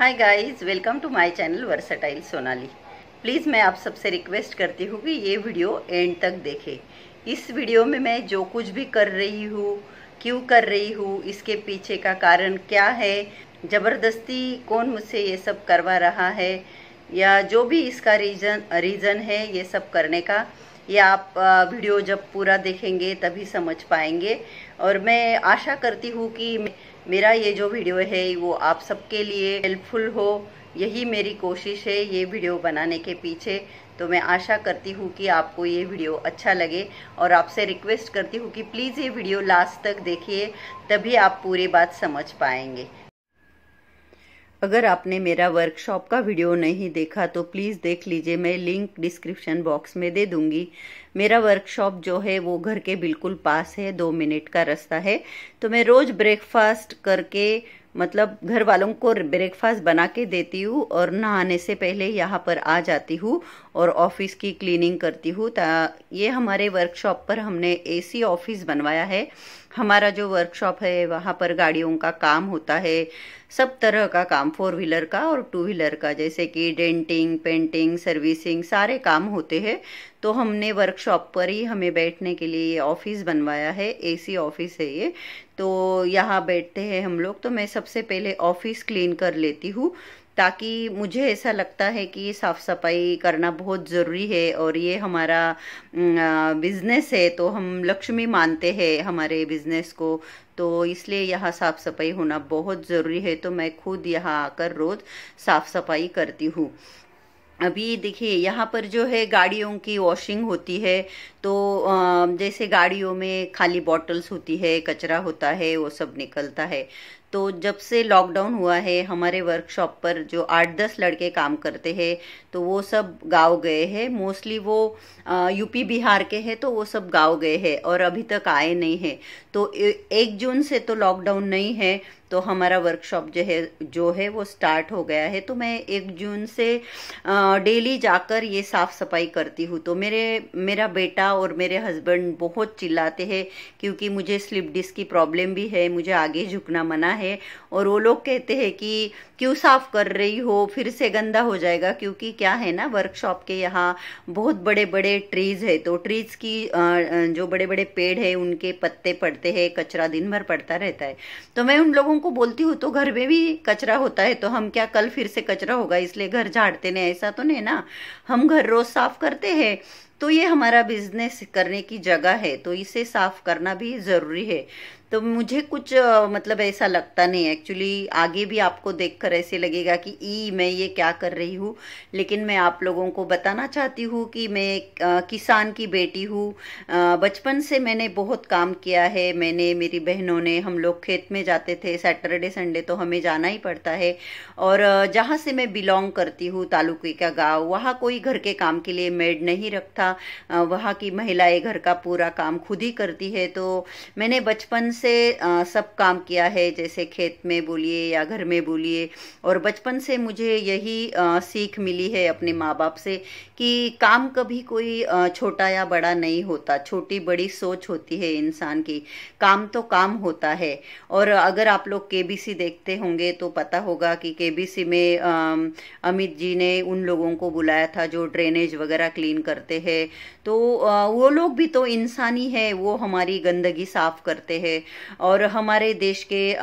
Hi guys, welcome to my channel versatile Sonali. Please मैं आप सबसे रिक्वेस्ट करती हूँ कि ये वीडियो एंड तक देखें। इस वीडियो में मैं जो कुछ भी कर रही हूँ, क्यों कर रही हूँ, इसके पीछे का कारण क्या है, ज़बरदस्ती कौन मुझसे ये सब करवा रहा है, या जो भी इसका रीज़न है ये सब करने का, ये आप वीडियो जब पूरा देखेंगे तभी समझ पाएंगे। और मैं आशा करती हूँ कि मेरा ये जो वीडियो है वो आप सबके लिए हेल्पफुल हो। यही मेरी कोशिश है ये वीडियो बनाने के पीछे। तो मैं आशा करती हूँ कि आपको ये वीडियो अच्छा लगे, और आपसे रिक्वेस्ट करती हूँ कि प्लीज़ ये वीडियो लास्ट तक देखिए, तभी आप पूरी बात समझ पाएंगे। अगर आपने मेरा वर्कशॉप का वीडियो नहीं देखा तो प्लीज़ देख लीजिए, मैं लिंक डिस्क्रिप्शन बॉक्स में दे दूंगी। मेरा वर्कशॉप जो है वो घर के बिल्कुल पास है, 2 मिनट का रास्ता है। तो मैं रोज़ ब्रेकफास्ट करके, मतलब घर वालों को ब्रेकफास्ट बना के देती हूँ और नहाने से पहले यहाँ पर आ जाती हूँ और ऑफिस की क्लीनिंग करती हूँ। ये हमारे वर्कशॉप पर हमने एसी ऑफिस बनवाया है। हमारा जो वर्कशॉप है वहाँ पर गाड़ियों का काम होता है, सब तरह का काम, 4 व्हीलर का और 2 व्हीलर का, जैसे कि डेंटिंग, पेंटिंग, सर्विसिंग, सारे काम होते हैं। तो हमने वर्कशॉप पर ही हमें बैठने के लिए ये ऑफिस बनवाया है, एसी ऑफिस है ये। तो यहाँ बैठते हैं हम लोग। तो मैं सबसे पहले ऑफिस क्लीन कर लेती हूँ, ताकि मुझे ऐसा लगता है कि साफ सफाई करना बहुत ज़रूरी है। और ये हमारा बिजनेस है, तो हम लक्ष्मी मानते हैं हमारे बिजनेस को, तो इसलिए यहाँ साफ सफाई होना बहुत ज़रूरी है। तो मैं खुद यहाँ आकर रोज़ साफ सफाई करती हूँ। अभी देखिए यहाँ पर जो है गाड़ियों की वॉशिंग होती है। तो जैसे गाड़ियों में खाली बॉटल्स होती है, कचरा होता है, वो सब निकलता है। तो जब से लॉकडाउन हुआ है, हमारे वर्कशॉप पर जो 8-10 लड़के काम करते हैं, तो वो सब गांव गए हैं। मोस्टली वो यूपी बिहार के हैं, तो वो सब गांव गए हैं और अभी तक आए नहीं हैं। तो 1 जून से तो लॉकडाउन नहीं है, तो हमारा वर्कशॉप जो है वो स्टार्ट हो गया है। तो मैं 1 जून से डेली जाकर ये साफ सफाई करती हूँ। तो मेरा बेटा और मेरे हस्बैंड बहुत चिल्लाते हैं, क्योंकि मुझे स्लिप डिस्क की प्रॉब्लम भी है, मुझे आगे झुकना मना है। और वो लोग कहते हैं कि क्यों साफ कर रही हो, फिर से गंदा हो जाएगा। क्योंकि क्या है ना, वर्कशॉप के यहाँ बहुत बड़े बड़े ट्रीज है, तो ट्रीज की जो बड़े बड़े पेड़ है उनके पत्ते पड़ते हैं, कचरा दिन भर पड़ता रहता है। तो मैं उन लोगों को बोलती हूँ, तो घर में भी कचरा होता है, तो हम क्या कल फिर से कचरा होगा इसलिए घर झाड़ते नहीं, ऐसा तो नहीं ना। हम घर रोज साफ करते हैं। तो ये हमारा बिजनेस करने की जगह है, तो इसे साफ करना भी जरूरी है। तो मुझे कुछ मतलब ऐसा लगता नहीं एक्चुअली। आगे भी आपको देखकर ऐसे लगेगा कि मैं ये क्या कर रही हूँ, लेकिन मैं आप लोगों को बताना चाहती हूँ कि मैं किसान की बेटी हूँ। बचपन से मैंने बहुत काम किया है। मैंने, मेरी बहनों ने, हम लोग खेत में जाते थे, सैटरडे संडे तो हमें जाना ही पड़ता है। और जहाँ से मैं बिलोंग करती हूँ, तालुके का गाँव, वहाँ कोई घर के काम के लिए मेड नहीं रखता। वहाँ की महिलाएं घर का पूरा काम खुद ही करती है। तो मैंने बचपन से सब काम किया है, जैसे खेत में बोलिए या घर में बोलिए। और बचपन से मुझे यही सीख मिली है अपने माँ बाप से, कि काम कभी कोई छोटा या बड़ा नहीं होता, छोटी बड़ी सोच होती है इंसान की। काम तो काम होता है। और अगर आप लोग केबीसी देखते होंगे तो पता होगा कि केबीसी में अमित जी ने उन लोगों को बुलाया था जो ड्रेनेज वगैरह क्लीन करते हैं। तो वो लोग भी तो इंसान ही है, वो हमारी गंदगी साफ करते हैं। और हमारे देश के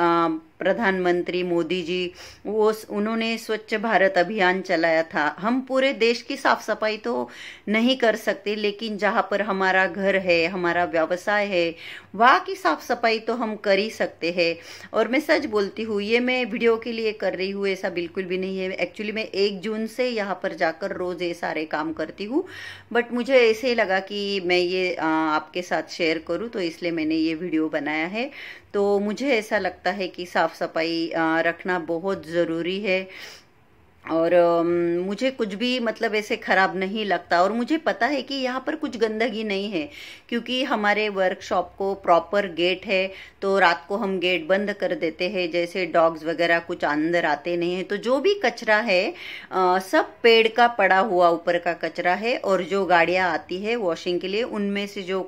प्रधानमंत्री मोदी जी, उन्होंने स्वच्छ भारत अभियान चलाया था। हम पूरे देश की साफ सफाई तो नहीं कर सकते, लेकिन जहाँ पर हमारा घर है, हमारा व्यवसाय है, वहाँ की साफ सफाई तो हम कर ही सकते हैं। और मैं सच बोलती हूँ, ये मैं वीडियो के लिए कर रही हूँ ऐसा बिल्कुल भी नहीं है। एक्चुअली मैं 1 जून से यहाँ पर जाकर रोज ये सारे काम करती हूँ, बट मुझे ऐसे लगा कि मैं ये आपके साथ शेयर करूँ, तो इसलिए मैंने ये वीडियो बनाया है। तो मुझे ऐसा लगता है कि साफ सफाई रखना बहुत ज़रूरी है। और मुझे कुछ भी मतलब ऐसे खराब नहीं लगता, और मुझे पता है कि यहाँ पर कुछ गंदगी नहीं है, क्योंकि हमारे वर्कशॉप को प्रॉपर गेट है। तो रात को हम गेट बंद कर देते हैं, जैसे डॉग्स वगैरह कुछ अंदर आते नहीं हैं। तो जो भी कचरा है सब पेड़ का पड़ा हुआ ऊपर का कचरा है, और जो गाड़ियाँ आती है वॉशिंग के लिए उनमें से जो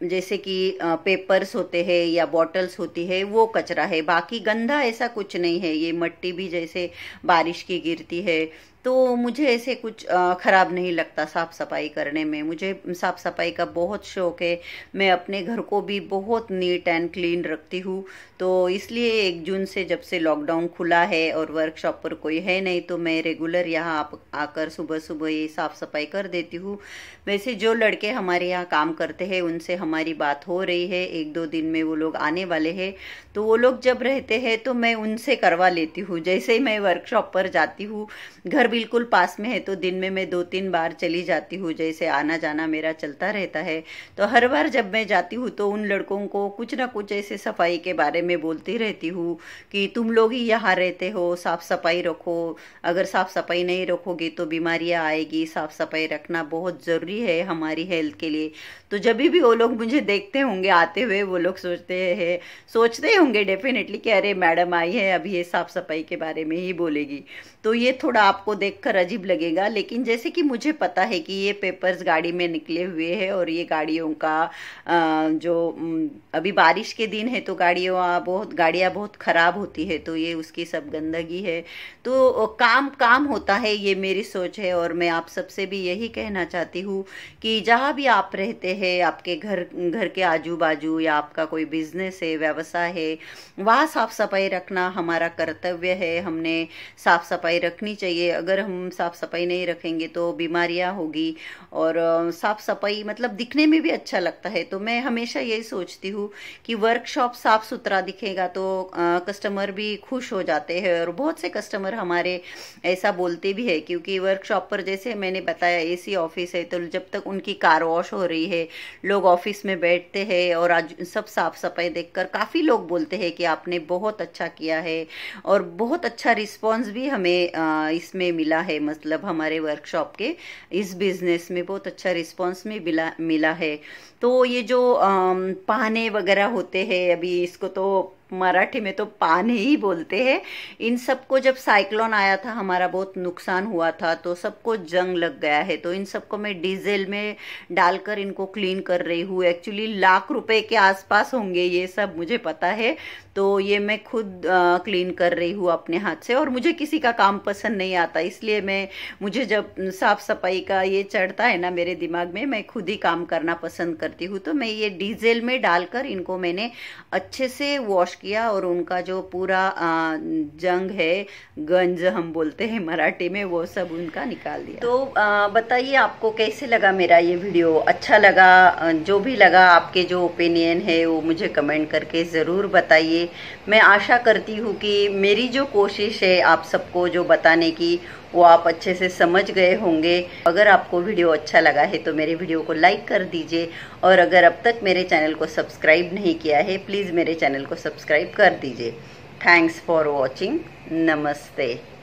जैसे कि पेपर्स होते हैं या बॉटल्स होती है वो कचरा है। बाकी गंदा ऐसा कुछ नहीं है। ये मट्टी भी जैसे बारिश की गिरती है, तो मुझे ऐसे कुछ खराब नहीं लगता साफ सफाई करने में। मुझे साफ सफाई का बहुत शौक है। मैं अपने घर को भी बहुत नीट एंड क्लीन रखती हूँ। तो इसलिए 1 जून से जब से लॉकडाउन खुला है और वर्कशॉप पर कोई है नहीं, तो मैं रेगुलर यहाँ आकर सुबह सुबह ये साफ सफाई कर देती हूँ। वैसे जो लड़के हमारे यहाँ काम करते हैं उनसे हमारी बात हो रही है, 1-2 दिन में वो लोग आने वाले हैं। तो वो लोग जब रहते हैं तो मैं उनसे करवा लेती हूँ। जैसे ही मैं वर्कशॉप पर जाती हूँ, घर बिल्कुल पास में है, तो दिन में मैं 2-3 बार चली जाती हूँ। जैसे आना जाना मेरा चलता रहता है। तो हर बार जब मैं जाती हूँ तो उन लड़कों को कुछ ना कुछ ऐसे सफाई के बारे में बोलती रहती हूँ कि तुम लोग ही यहाँ रहते हो, साफ सफाई रखो। अगर साफ सफाई नहीं रखोगे तो बीमारियाँ आएगी। साफ सफाई रखना बहुत ज़रूरी है हमारी हेल्थ के लिए। तो जब भी वो लोग मुझे देखते होंगे आते हुए, वो लोग सोचते होंगे डेफिनेटली कि अरे मैडम आई है, अभी ये साफ सफाई के बारे में ही बोलेगी। तो ये थोड़ा आपको देखकर अजीब लगेगा, लेकिन जैसे कि मुझे पता है कि ये पेपर्स गाड़ी में निकले हुए हैं, और ये गाड़ियों का जो अभी बारिश के दिन है तो गाड़ियाँ बहुत खराब होती है, तो ये उसकी सब गंदगी है। तो काम होता है, ये मेरी सोच है। और मैं आप सबसे भी यही कहना चाहती हूँ कि जहाँ भी आप रहते हैं, आपके घर के आजू बाजू, या आपका कोई बिजनेस है, व्यवसाय है, वहाँ साफ सफाई रखना हमारा कर्तव्य है। हमने साफ सफाई रखनी चाहिए। अगर हम साफ सफाई नहीं रखेंगे तो बीमारियां होगी। और साफ सफाई मतलब दिखने में भी अच्छा लगता है। तो मैं हमेशा यही सोचती हूँ कि वर्कशॉप साफ सुथरा दिखेगा तो कस्टमर भी खुश हो जाते हैं। और बहुत से कस्टमर हमारे ऐसा बोलते भी है, क्योंकि वर्कशॉप पर जैसे मैंने बताया एसी ऑफिस है, तो जब तक उनकी कार वॉश हो रही है, लोग ऑफिस में बैठते हैं और आज सब साफ सफाई देखकर काफी लोग बोलते हैं कि आपने बहुत अच्छा किया है। और बहुत अच्छा रिस्पॉन्स भी हमें इसमें मिला है। मतलब हमारे वर्कशॉप के इस बिजनेस में बहुत अच्छा रिस्पॉन्स में मिला है। तो ये जो पाने वगैरह होते हैं, अभी इसको तो मराठी में तो पाने ही बोलते हैं। इन सबको जब साइक्लोन आया था, हमारा बहुत नुकसान हुआ था, तो सबको जंग लग गया है। तो इन सबको मैं डीजल में डालकर इनको क्लीन कर रही हूँ। एक्चुअली लाख रुपए के आसपास होंगे ये सब, मुझे पता है। तो ये मैं खुद क्लीन कर रही हूँ अपने हाथ से। और मुझे किसी का काम पसंद नहीं आता, इसलिए मुझे जब साफ सफाई का ये चढ़ता है ना मेरे दिमाग में, मैं खुद ही काम करना पसंद करती हूँ। तो मैं ये डीजल में डालकर इनको मैंने अच्छे से वॉश किया, और उनका जो पूरा जंग है, गंज हम बोलते हैं मराठी में, वो सब उनका निकाल दिया। तो बताइए आपको कैसे लगा मेरा ये वीडियो? अच्छा लगा? जो भी लगा, आपके जो ओपिनियन है वो मुझे कमेंट करके ज़रूर बताइए। मैं आशा करती हूँ कि मेरी जो कोशिश है आप सबको जो बताने की, वो आप अच्छे से समझ गए होंगे। अगर आपको वीडियो अच्छा लगा है तो मेरे वीडियो को लाइक कर दीजिए, और अगर अब तक मेरे चैनल को सब्सक्राइब नहीं किया है, प्लीज़ मेरे चैनल को सब्सक्राइब कर दीजिए। Thanks for watching. नमस्ते।